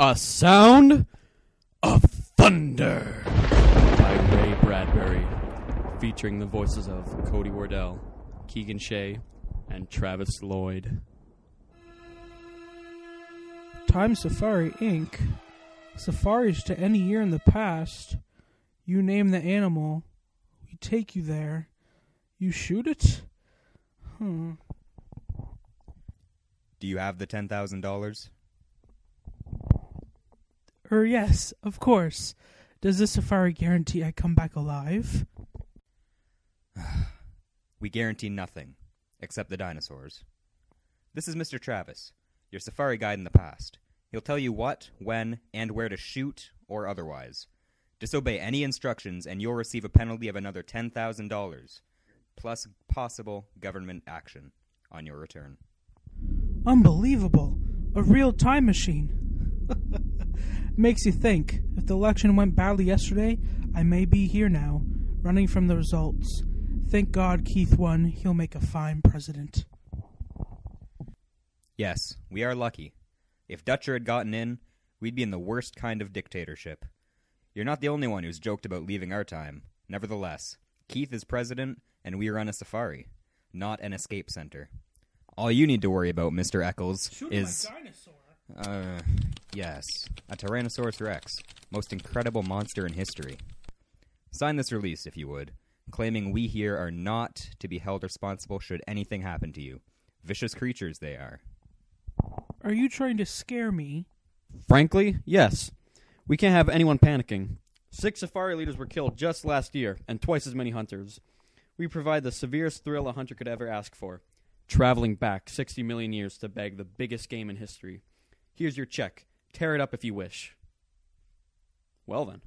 A Sound of Thunder by Ray Bradbury, featuring the voices of Cody Wardell, Keegan Shea, and Travis Lloyd. Time Safari Inc. Safaris to any year in the past. You name the animal, we take you there. You shoot it? Do you have the $10,000? Yes, of course. Does the safari guarantee I come back alive? We guarantee nothing, except the dinosaurs. This is Mr. Travis, your safari guide in the past. He'll tell you what, when, and where to shoot, or otherwise. Disobey any instructions, and you'll receive a penalty of another $10,000, plus possible government action on your return. Unbelievable. A real time machine. Makes you think, if the election went badly yesterday, I may be here now, running from the results. Thank God Keith won. He'll make a fine president. Yes, we are lucky. If Dutcher had gotten in, we'd be in the worst kind of dictatorship. You're not the only one who's joked about leaving our time. Nevertheless, Keith is president, and we run a safari, not an escape center. All you need to worry about, Mr. Eccles, is... Yes, a Tyrannosaurus Rex, most incredible monster in history. Sign this release, if you would, claiming we here are not to be held responsible should anything happen to you. Vicious creatures they are. Are you trying to scare me? Frankly, yes. We can't have anyone panicking. 6 safari leaders were killed just last year, and twice as many hunters. We provide the severest thrill a hunter could ever ask for, traveling back 60 million years to bag the biggest game in history. Here's your check. Tear it up if you wish. Well then.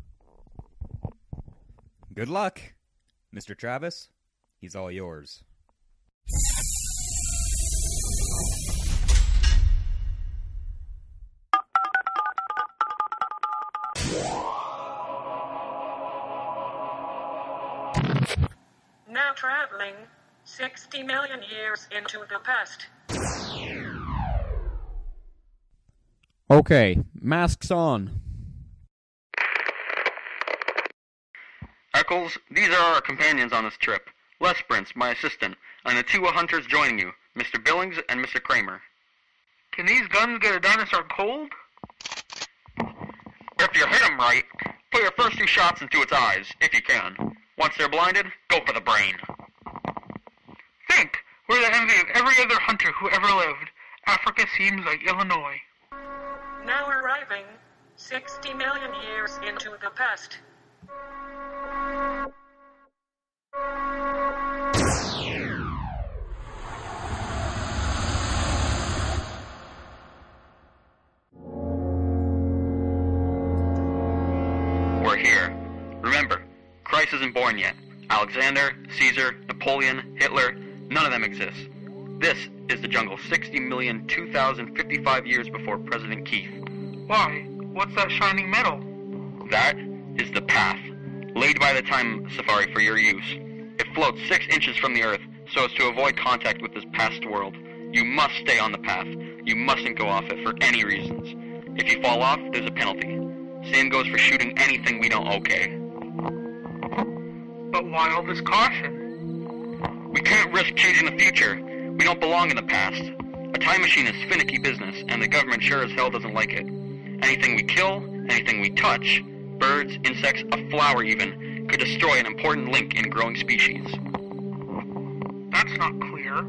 Good luck, Mr. Travis. He's all yours. Now traveling 60 million years into the past. Okay, masks on. Eccles, these are our companions on this trip. Les Prince, my assistant, and the 2 hunters joining you, Mr. Billings and Mr. Kramer. Can these guns get a dinosaur cold? If you hit them right, put your first 2 shots into its eyes, if you can. Once they're blinded, go for the brain. Think, we're the envy of every other hunter who ever lived. Africa seems like Illinois. Now arriving 60 million years into the past. We're here. Remember, Christ isn't born yet. Alexander, Caesar, Napoleon, Hitler, none of them exist. This is the jungle 60,002,055 years before President Keith. Why? What's that shining metal? That is the path, laid by the Time Safari for your use. It floats 6 inches from the earth so as to avoid contact with this past world. You must stay on the path. You mustn't go off it for any reasons. If you fall off, there's a penalty. Same goes for shooting anything we don't okay. But why all this caution? We can't risk changing the future. We don't belong in the past. A time machine is finicky business, and the government sure as hell doesn't like it. Anything we kill, anything we touch, birds, insects, a flower even, could destroy an important link in growing species. That's not clear.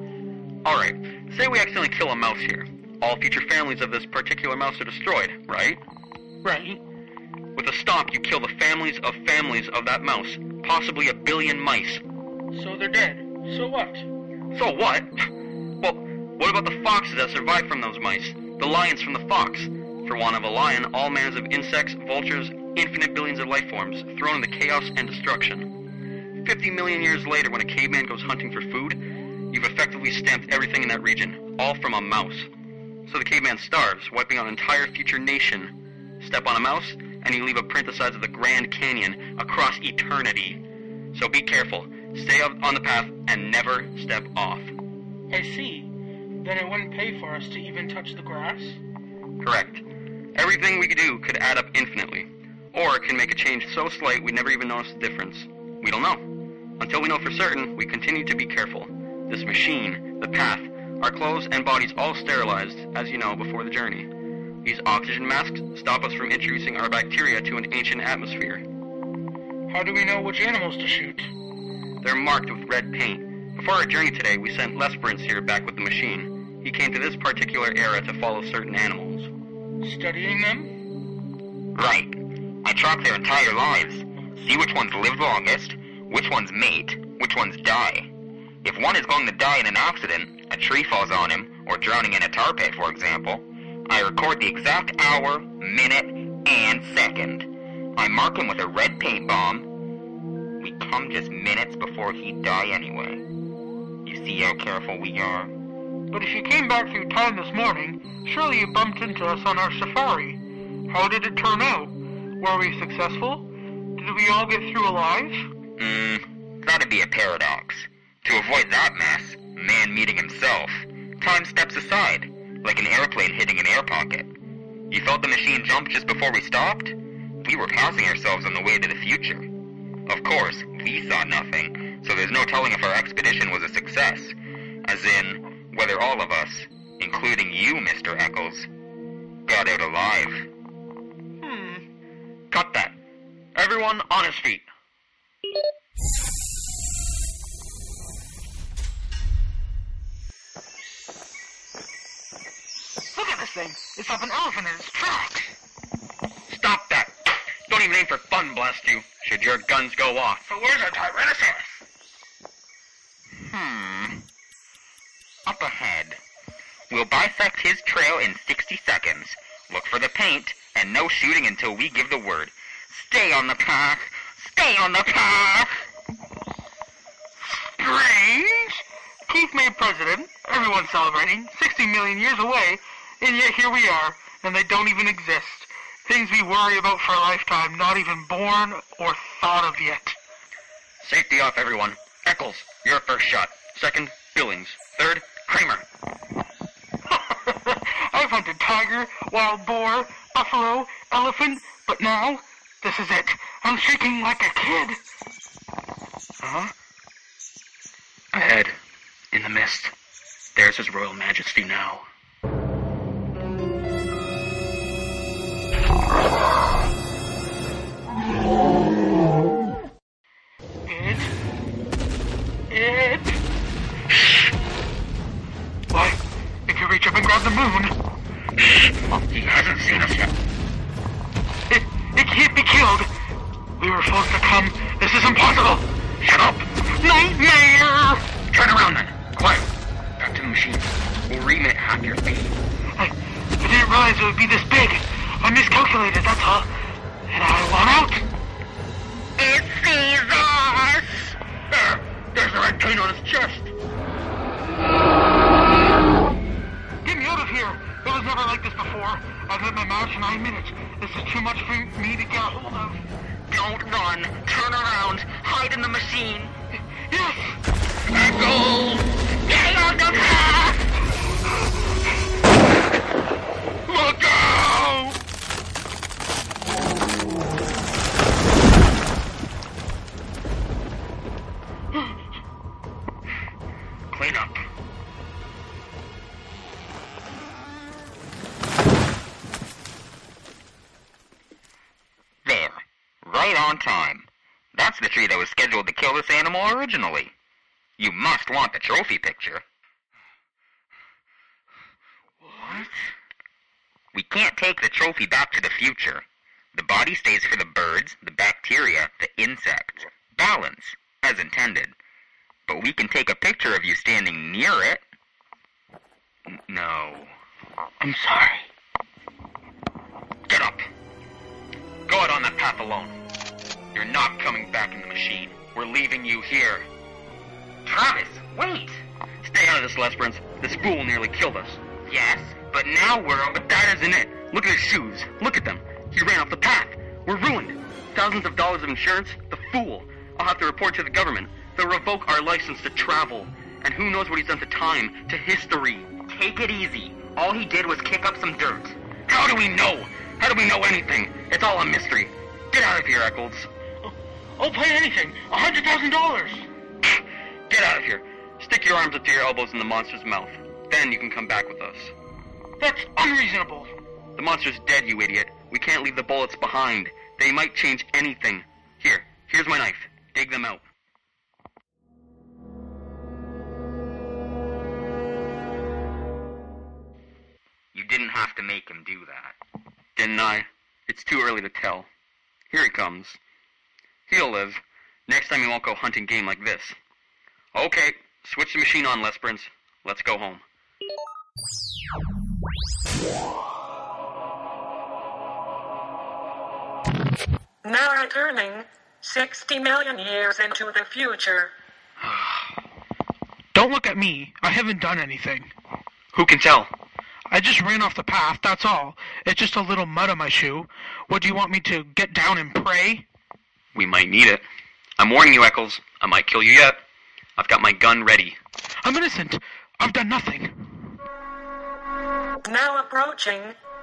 Alright, say we accidentally kill a mouse here. All future families of this particular mouse are destroyed, right? Right. With a stomp, you kill the families of that mouse, possibly 1 billion mice. So they're dead. So what? So what? Well, what about the foxes that survived from those mice? The lions from the fox? For want of a lion, all manners of insects, vultures, infinite billions of life forms, thrown into chaos and destruction. 50 million years later, when a caveman goes hunting for food, you've effectively stamped everything in that region, all from a mouse. So the caveman starves, wiping out an entire future nation. Step on a mouse, and you leave a print the size of the Grand Canyon across eternity. So be careful, stay on the path, and never step off. I see. Then it wouldn't pay for us to even touch the grass? Correct. Everything we could do could add up infinitely. Or it can make a change so slight we'd never even notice the difference. We don't know. Until we know for certain, we continue to be careful. This machine, the path, our clothes and bodies all sterilized, as you know, before the journey. These oxygen masks stop us from introducing our bacteria to an ancient atmosphere. How do we know which animals to shoot? They're marked with red paint. Before our journey today, we sent Lesperance here back with the machine. He came to this particular era to follow certain animals. Studying them? Right. I track their entire lives. See which ones live longest, which ones mate, which ones die. If one is going to die in an accident, a tree falls on him, or drowning in a tar pit, for example, I record the exact hour, minute, and second. I mark him with a red paint bomb. We come just minutes before he'd die anyway. You see how careful we are? But if you came back through time this morning, surely you bumped into us on our safari. How did it turn out? Were we successful? Did we all get through alive? That'd be a paradox. To avoid that mess, man meeting himself, time steps aside, like an airplane hitting an air pocket. You felt the machine jump just before we stopped? We were passing ourselves on the way to the future. Of course, we saw nothing, so there's no telling if our expedition was a success. As in, whether all of us, including you, Mr. Eccles, got out alive. Cut that. Everyone on his feet. Look at this thing. It's like an elephant in its tracks. Stop that. Don't even aim for fun, blast you, should your guns go off. So where's our Tyrannosaurus? Up ahead. We'll bisect his trail in 60 seconds. Look for the paint, and no shooting until we give the word. Stay on the path! Stay on the path! Strange. Keith made president. Everyone's celebrating. 60 million years away. And yet here we are. And they don't even exist. Things we worry about for a lifetime, not even born or thought of yet. Safety off, everyone. Eccles, your first shot. Second, Billings. Third, Kramer. I've hunted tiger, wild boar, buffalo, elephant, but now, this is it. I'm shaking like a kid. Ahead, in the mist, there's His Royal Majesty now. Why, if you reach up and grab the moon, He hasn't seen us yet. it can't be killed. We were supposed to come. This is impossible. Shut up! Nightmare! Turn around then. Quiet. Back to the machine. We'll remit half your fee. I didn't realize it would be this big. I miscalculated, that's all. And I want out. It sees us! There's the red paint on his chest. Get me out of here. It was never like this before. I've lived my marriage for 9 minutes. This is too much for me to get a hold of. Don't run. Turn around. Hide in the machine. Yes! Eccles! Stay on the path! Look out! Clean up. There. Right on time. That's the tree that was scheduled to kill this animal originally. You must want the trophy picture. What? We can't take the trophy back to the future. The body stays for the birds, the bacteria, the insects. Balance, as intended. But we can take a picture of you standing near it. No. I'm sorry. Get up. Go out on that path alone. You're not coming back in the machine. We're leaving you here. Travis, wait! Stay out of this, Lesperance. This fool nearly killed us. Yes, but now we're... But that isn't it. Look at his shoes. Look at them. He ran off the path. We're ruined. Thousands of dollars of insurance. The fool. I'll have to report to the government. They'll revoke our license to travel. And who knows what he's done to time, to history. Take it easy. All he did was kick up some dirt. How do we know? How do we know anything? It's all a mystery. Get out of here, Eccles. I'll pay anything. $100,000. Get out of here. Stick your arms up to your elbows in the monster's mouth. Then you can come back with us. That's unreasonable. The monster's dead, you idiot. We can't leave the bullets behind. They might change anything. Here's my knife. Dig them out. You didn't have to make him do that. Didn't I? It's too early to tell. Here he comes. He'll live. Next time he won't go hunting game like this. Okay, switch the machine on, Lesperance. Let's go home. Now returning 60 million years into the future. Don't look at me. I haven't done anything. Who can tell? I just ran off the path, that's all. It's just a little mud on my shoe. What, do you want me to get down and pray? We might need it. I'm warning you, Eccles. I might kill you yet. I've got my gun ready. I'm innocent. I've done nothing. Now approaching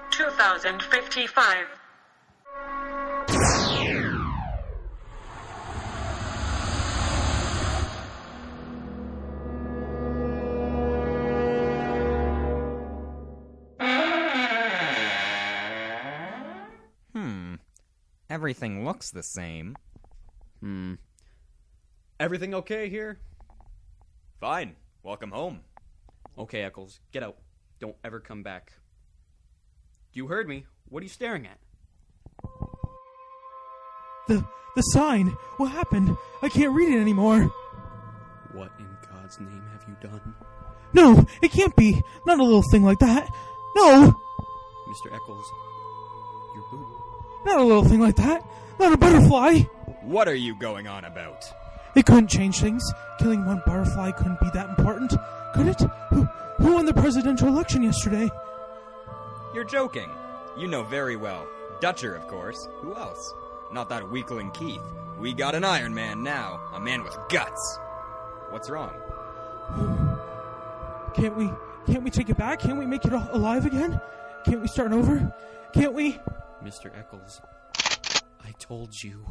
2055. Everything looks the same. Everything okay here? Fine. Welcome home. Okay, Eccles, get out. Don't ever come back. You heard me. What are you staring at? The sign. What happened? I can't read it anymore. What in God's name have you done? No, it can't be. Not a little thing like that. No, Mr. Eccles, your boot. not a little thing like that. Not a butterfly. What are you going on about? It couldn't change things. Killing one butterfly couldn't be that important, could it? Who won the presidential election yesterday? You're joking. You know very well. Dutcher, of course. Who else? Not that weakling Keith. We got an Iron Man now. A man with guts. What's wrong? Can't we take it back? Can't we make it alive again? Can't we start over? Can't we? Mr. Eccles, I told you.